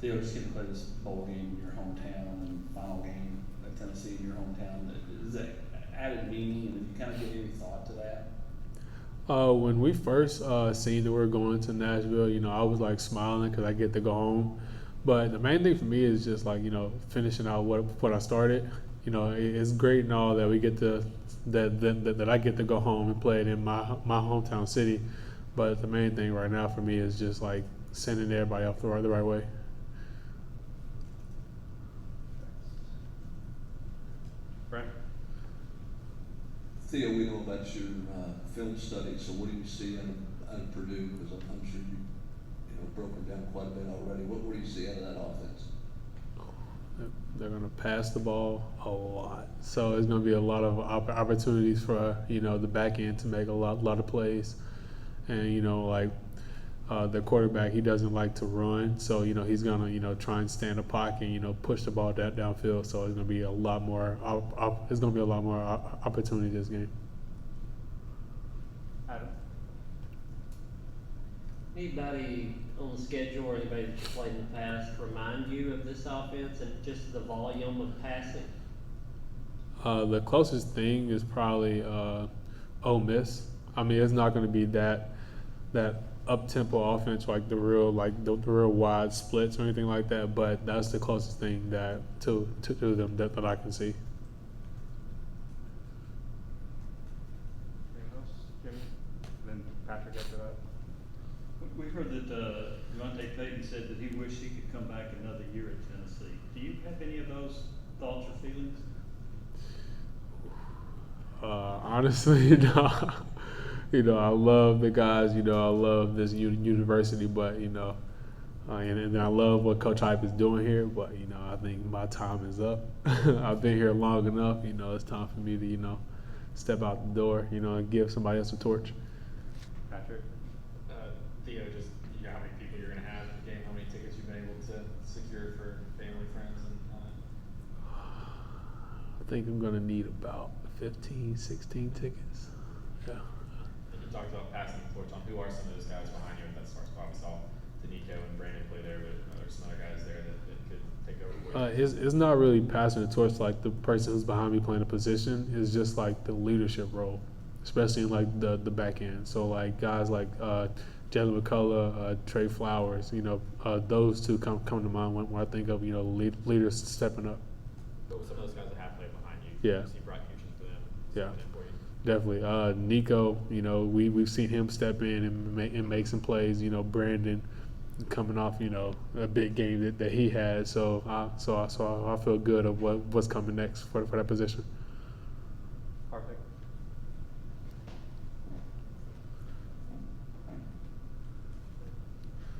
Theo, just getting to play this bowl game in your hometown and final game at Tennessee in your hometown, is that added meaning, and have you kind of given any thought to that? When we first seen that we were going to Nashville, I was like smiling because I get to go home. But the main thing for me is just like finishing out what I started. It's great and all that we get to that I get to go home and play it in my hometown city. But the main thing right now for me is just like sending everybody off the right way. Brent? Theo, we know about your film study, so what do you see out of Purdue? Because I'm sure you broken down quite a bit already. What do you see out of that offense? They're going to pass the ball a lot, so it's going to be a lot of opportunities for the back end to make a lot of plays, and the quarterback, he doesn't like to run, so he's going to try and stand in the pocket, and push the ball downfield. So it's going to be a lot more opportunity this game. Adam? Anybody on the schedule or anybody that's played in the past remind you of this offense and just the volume of passing? The closest thing is probably Ole Miss. I mean, it's not going to be that up tempo offense like the real wide splits or anything like that. But that's the closest thing that to them that I can see. Anything else? Jimmy? Then Patrick after that. We heard that Devontae Payton said that he wished he could come back another year at Tennessee. Do you have any of those thoughts or feelings? Honestly, no. I love the guys. I love this university, but and I love what Coach Hype is doing here. But I think my time is up. I've been here long enough. It's time for me to step out the door. And give somebody else a torch. Patrick? Theo, just how many people you're going to have at the game, how many tickets you've been able to secure for family, friends, and all that? I think I'm going to need about 15, 16 tickets. Yeah. You talked about passing the torch on. Who are some of those guys behind you in that starting spot? We saw Danico and Brandon play there, but there's some other guys there that could take over. It's not really passing the torch like the person who's behind me playing a position. It's just like the leadership role, especially in like the back end. So like guys like Jalen McCullough, Trey Flowers, those two come to mind when I think of leaders stepping up. But with some of those guys that have played behind you, Yeah. you brought futures to them. Yeah. Definitely. Nico, we've seen him step in and make some plays. Brandon coming off, a big game that he had. So I feel good of what's coming next for that position. Harvick?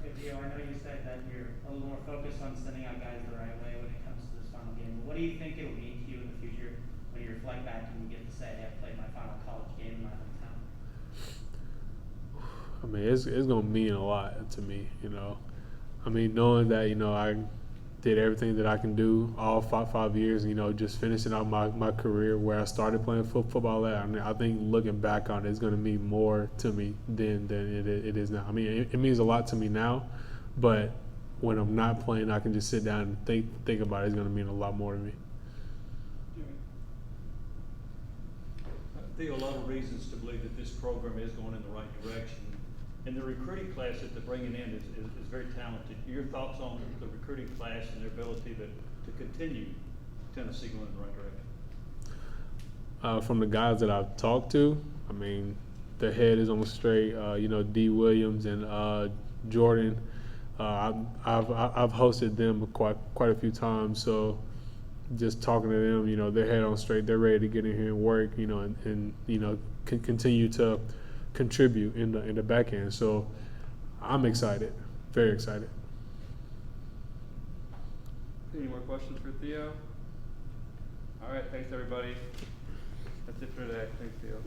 Hey, Theo, I know you said that you're a little more focused on sending out guys the right way when it comes to this final game. But what do you think it'll mean to you in the future when you reflect back and you get to say, hey, I played my final college game in my hometown? I mean, it's gonna mean a lot to me. I mean, knowing that I did everything that I can do all 5 years. Just finishing out my career where I started playing football at. I think looking back on it, it's gonna mean more to me than it is now. I mean, it means a lot to me now, but when I'm not playing, I can just sit down and think about it. It's gonna mean a lot more to me. Theo, a lot of reasons to believe that this program is going in the right direction. And the recruiting class that they're bringing in is very talented. Your thoughts on the recruiting class and their ability to continue Tennessee going in the right direction? From the guys that I've talked to, I mean, their head is on straight. D. Williams and Jordan. I've hosted them quite a few times. So just talking to them, their head on straight. They're ready to get in here and work. And continue to contribute in the back end. So I'm excited, very excited. Any more questions for Theo? All right, thanks everybody. That's it for today. Thanks, Theo.